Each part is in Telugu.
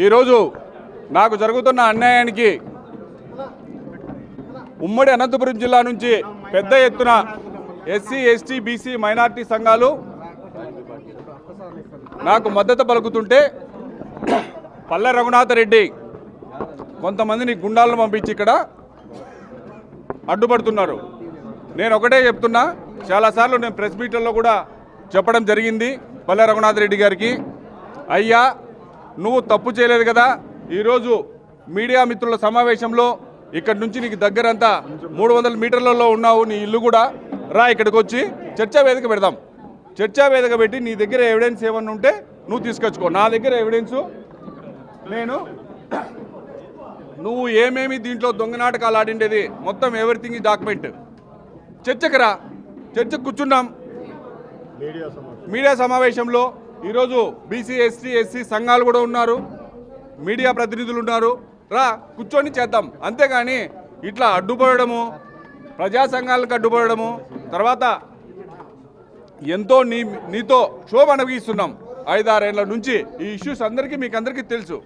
ఈరోజు నాకు జరుగుతున్న అన్యాయానికి ఉమ్మడి అనంతపురం జిల్లా నుంచి పెద్ద ఎత్తున ఎస్సీ ఎస్టీ బీసీ మైనారిటీ సంఘాలు నాకు మద్దతు పలుకుతుంటే పల్లె రఘునాథరెడ్డి కొంతమందిని గుండాలను పంపించి ఇక్కడ అడ్డుపడుతున్నారు. నేను ఒకటే చెప్తున్నా, చాలాసార్లు నేను ప్రెస్ మీట్లలో కూడా చెప్పడం జరిగింది పల్లె రఘునాథరెడ్డి గారికి, అయ్యా నువ్వు తప్పు చేయలేదు కదా, ఈరోజు మీడియా మిత్రుల సమావేశంలో ఇక్కడి నుంచి నీకు దగ్గరంతా 300 మీటర్లలో ఉన్నావు, నీ ఇల్లు కూడా రా, ఇక్కడికి వచ్చి చర్చా వేదిక పెడదాం. చర్చా వేదిక పెట్టి నీ దగ్గర ఎవిడెన్స్ ఏమన్నా ఉంటే నువ్వు తీసుకొచ్చుకో. నా దగ్గర ఎవిడెన్సు నువ్వు ఏమేమి దీంట్లో దొంగ నాటకాలు ఆడిండేది మొత్తం ఎవ్రీథింగ్ ఈ డాక్యుమెంట్. చర్చకు రా, చర్చకు కూర్చున్నాం. మీడియా సమావేశంలో ఈరోజు బీసీ ఎస్టీ ఎస్సీ సంఘాలు కూడా ఉన్నారు, మీడియా ప్రతినిధులు ఉన్నారు, రా కూర్చొని చేద్దాం. అంతేగాని ఇట్లా అడ్డుపడము, ప్రజా సంఘాలకు అడ్డుపడము, తర్వాత ఎంతో నీతో శోభ అనుభవిస్తున్నాం 5-6 ఏళ్ల నుంచి. ఈ ఇష్యూస్ మీకు అందరికీ తెలుసు.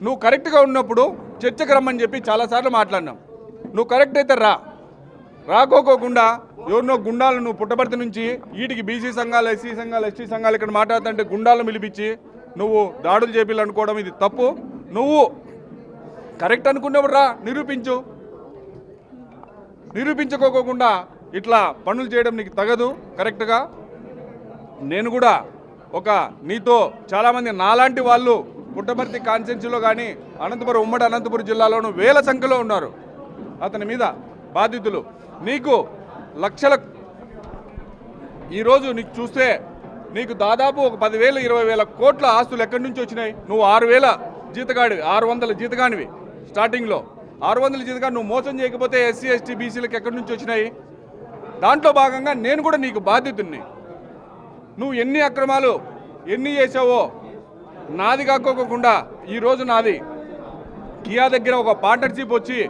నువ్వు కరెక్ట్గా ఉన్నప్పుడు చర్చకు రమ్మని చెప్పి చాలాసార్లు మాట్లాడినాం. నువ్వు కరెక్ట్ అయితే రాకోకోకుండా ఎవరినో గుండాలు నువ్వు పుట్టబర్తి నుంచి వీటికి బీసీ సంఘాలు ఎస్సీ సంఘాలు ఎస్టీ సంఘాలు ఇక్కడ మాట్లాడుతుంటే గుండాలను పిలిపించి నువ్వు దాడులు చేయాలనుకోవడం ఇది తప్పు. నువ్వు కరెక్ట్ అనుకున్నప్పుడు రా, నిరూపించుకోకుండా ఇట్లా పనులు చేయడం నీకు తగదు కరెక్ట్గా. నేను కూడా నీతో చాలామంది నాలాంటి వాళ్ళు పుట్టపర్తి కాన్స్టిట్యున్సీలో కానీ ఉమ్మడి అనంతపురం జిల్లాలోనూ వేల సంఖ్యలో ఉన్నారు. అతని మీద బాధితులు నీకు లక్షల, ఈరోజు నీకు చూస్తే నీకు దాదాపు ఒక 10,000-20,000 కోట్ల ఆస్తులు ఎక్కడి నుంచి వచ్చినాయి? నువ్వు 6,000 జీతగాడివి, 600 జీతగానివి స్టార్టింగ్లో. 600 జీతగాడు నువ్వు మోసం చేయకపోతే ఎస్సీ ఎస్టీ బీసీలకు ఎక్కడి నుంచి వచ్చినాయి? దాంట్లో భాగంగా నేను కూడా నీకు బాధ్యతని. నువ్వు ఎన్ని అక్రమాలు ఎన్ని చేసావో నాది కాకోకుండా ఈరోజు నాది కియా దగ్గర ఒక పార్ట్నర్షిప్ వచ్చి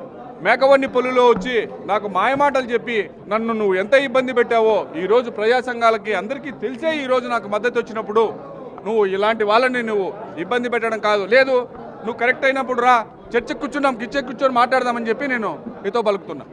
మేకవన్ని పొల్లులో వచ్చి నాకు మాయమాటలు చెప్పి నన్ను నువ్వు ఎంత ఇబ్బంది పెట్టావో ఈరోజు ప్రజా సంఘాలకి అందరికీ తెలిసే ఈరోజు నాకు మద్దతు వచ్చినప్పుడు నువ్వు ఇలాంటి వాళ్ళని నువ్వు ఇబ్బంది పెట్టడం కాదు. లేదు, నువ్వు కరెక్ట్ అయినప్పుడు రా, చర్చకు కూర్చున్నాం, కూర్చొని మాట్లాడదామని చెప్పి నేను మీతో పలుకుతున్నా.